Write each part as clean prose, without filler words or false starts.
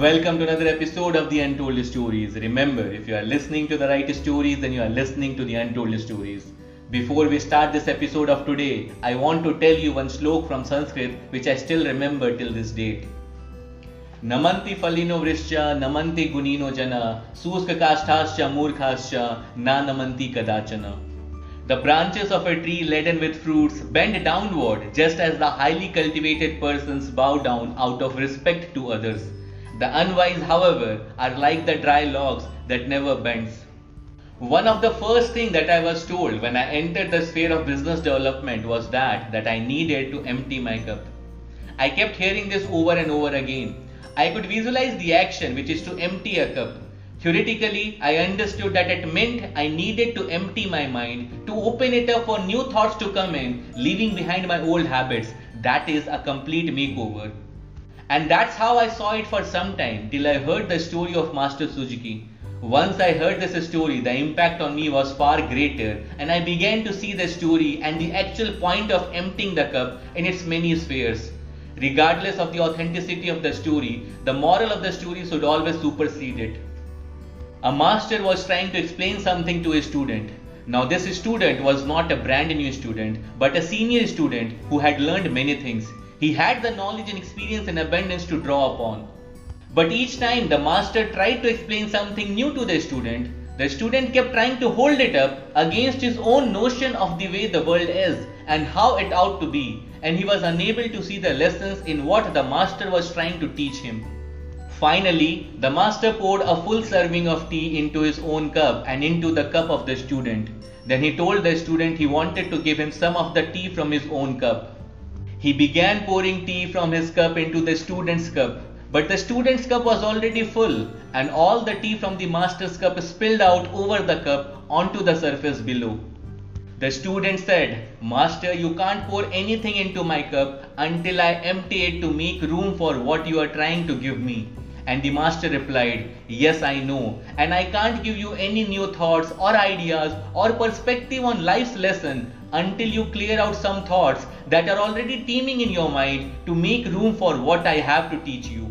Welcome to another episode of the Untold Stories. Remember, if you are listening to the right stories, then you are listening to the Untold Stories. Before we start this episode of today, I want to tell you one slok from Sanskrit which I still remember till this date. Namanti falino vrishya, namanti gunino jana, suska kashtascha murkhascha, na namanti kadachana. The branches of a tree laden with fruits bend downward just as the highly cultivated persons bow down out of respect to others. The unwise, however, are like the dry logs that never bends. One of the first things that I was told when I entered the sphere of business development was that I needed to empty my cup. I kept hearing this over and over again. I could visualize the action, which is to empty a cup. Theoretically, I understood that it meant I needed to empty my mind, to open it up for new thoughts to come in, leaving behind my old habits. That is a complete makeover. And that's how I saw it for some time, till I heard the story of Master Suzuki. Once I heard this story, the impact on me was far greater, and I began to see the story and the actual point of emptying the cup in its many spheres. Regardless of the authenticity of the story, the moral of the story should always supersede it. A master was trying to explain something to a student. Now this student was not a brand new student, but a senior student who had learned many things. He had the knowledge and experience in abundance to draw upon. But each time the master tried to explain something new to the student kept trying to hold it up against his own notion of the way the world is and how it ought to be, and he was unable to see the lessons in what the master was trying to teach him. Finally, the master poured a full serving of tea into his own cup and into the cup of the student. Then he told the student he wanted to give him some of the tea from his own cup. He began pouring tea from his cup into the student's cup, but the student's cup was already full, and all the tea from the master's cup spilled out over the cup onto the surface below. The student said, "Master, you can't pour anything into my cup until I empty it to make room for what you are trying to give me." And the master replied, "Yes, I know, and I can't give you any new thoughts or ideas or perspective on life's lesson until you clear out some thoughts that are already teeming in your mind to make room for what I have to teach you."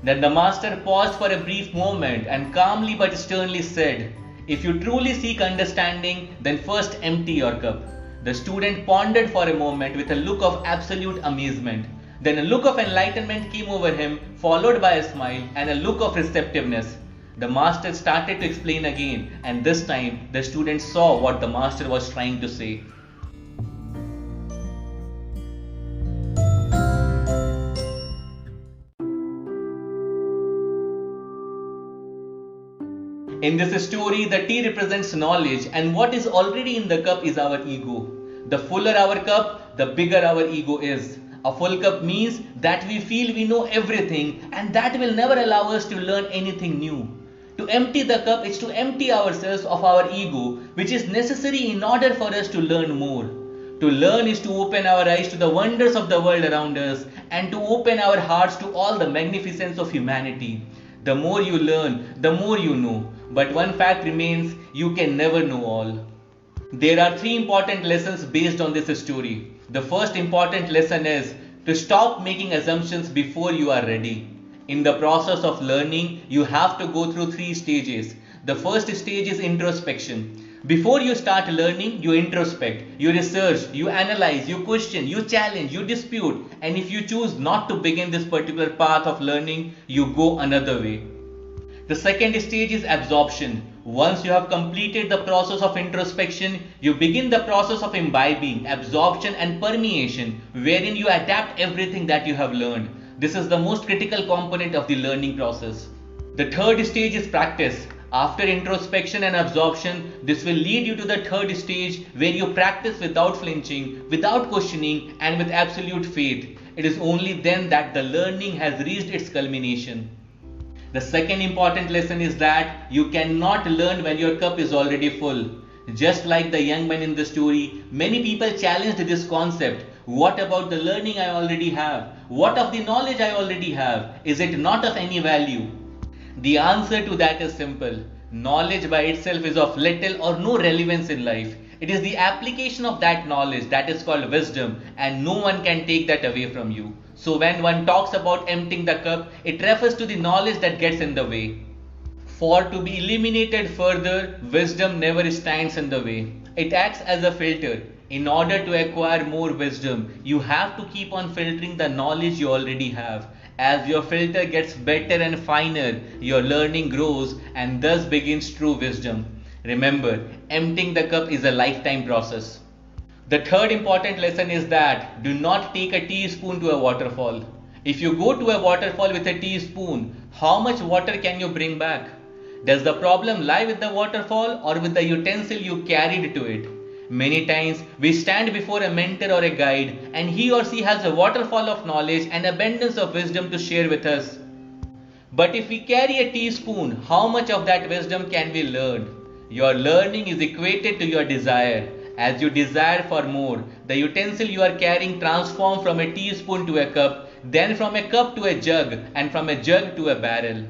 Then the master paused for a brief moment and calmly but sternly said, "If you truly seek understanding, then first empty your cup." The student pondered for a moment with a look of absolute amazement. Then a look of enlightenment came over him, followed by a smile and a look of receptiveness. The master started to explain again, and this time the student saw what the master was trying to say. In this story, the tea represents knowledge, and what is already in the cup is our ego. The fuller our cup, the bigger our ego is. A full cup means that we feel we know everything, and that will never allow us to learn anything new. To empty the cup is to empty ourselves of our ego, which is necessary in order for us to learn more. To learn is to open our eyes to the wonders of the world around us and to open our hearts to all the magnificence of humanity. The more you learn, the more you know. But one fact remains, you can never know all. There are three important lessons based on this story. The first important lesson is to stop making assumptions before you are ready. In the process of learning, you have to go through three stages. The first stage is introspection. Before you start learning, you introspect, you research, you analyze, you question, you challenge, you dispute, and if you choose not to begin this particular path of learning, you go another way. The second stage is absorption. Once you have completed the process of introspection, you begin the process of imbibing, absorption and permeation, wherein you adapt everything that you have learned. This is the most critical component of the learning process. The third stage is practice. After introspection and absorption, this will lead you to the third stage where you practice without flinching, without questioning, and with absolute faith. It is only then that the learning has reached its culmination. The second important lesson is that you cannot learn when your cup is already full. Just like the young man in the story, many people challenged this concept. What about the learning I already have? What of the knowledge I already have? Is it not of any value? The answer to that is simple. Knowledge by itself is of little or no relevance in life. It is the application of that knowledge that is called wisdom, and no one can take that away from you. So when one talks about emptying the cup, it refers to the knowledge that gets in the way. For to be eliminated further, wisdom never stands in the way. It acts as a filter. In order to acquire more wisdom, you have to keep on filtering the knowledge you already have. As your filter gets better and finer, your learning grows and thus begins true wisdom. Remember, emptying the cup is a lifetime process. The third important lesson is that do not take a teaspoon to a waterfall. If you go to a waterfall with a teaspoon, how much water can you bring back? Does the problem lie with the waterfall or with the utensil you carried to it? Many times we stand before a mentor or a guide and he or she has a waterfall of knowledge and abundance of wisdom to share with us. But if we carry a teaspoon, how much of that wisdom can we learn? Your learning is equated to your desire. As you desire for more, the utensil you are carrying transforms from a teaspoon to a cup, then from a cup to a jug, and from a jug to a barrel.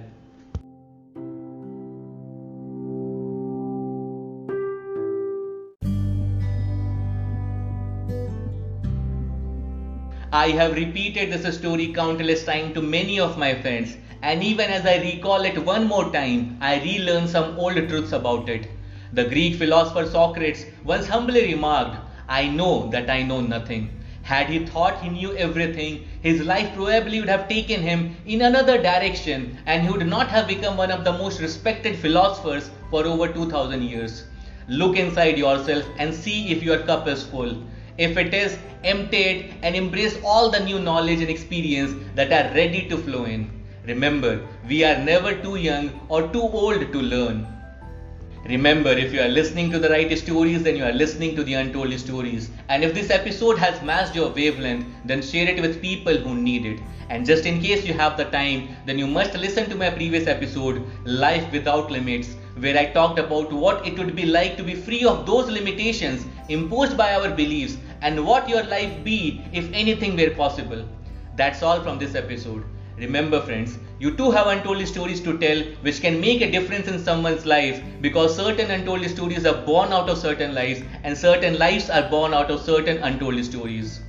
I have repeated this story countless times to many of my friends, and even as I recall it one more time, I relearn some old truths about it. The Greek philosopher Socrates once humbly remarked, "I know that I know nothing." Had he thought he knew everything, his life probably would have taken him in another direction and he would not have become one of the most respected philosophers for over 2000 years. Look inside yourself and see if your cup is full. If it is, empty it and embrace all the new knowledge and experience that are ready to flow in. Remember, we are never too young or too old to learn. Remember, if you are listening to the right stories, then you are listening to the untold stories. And if this episode has matched your wavelength, then share it with people who need it. And just in case you have the time, then you must listen to my previous episode, Life Without Limits, where I talked about what it would be like to be free of those limitations imposed by our beliefs and what your life be if anything were possible. That's all from this episode. Remember friends, you too have untold stories to tell which can make a difference in someone's life, because certain untold stories are born out of certain lives and certain lives are born out of certain untold stories.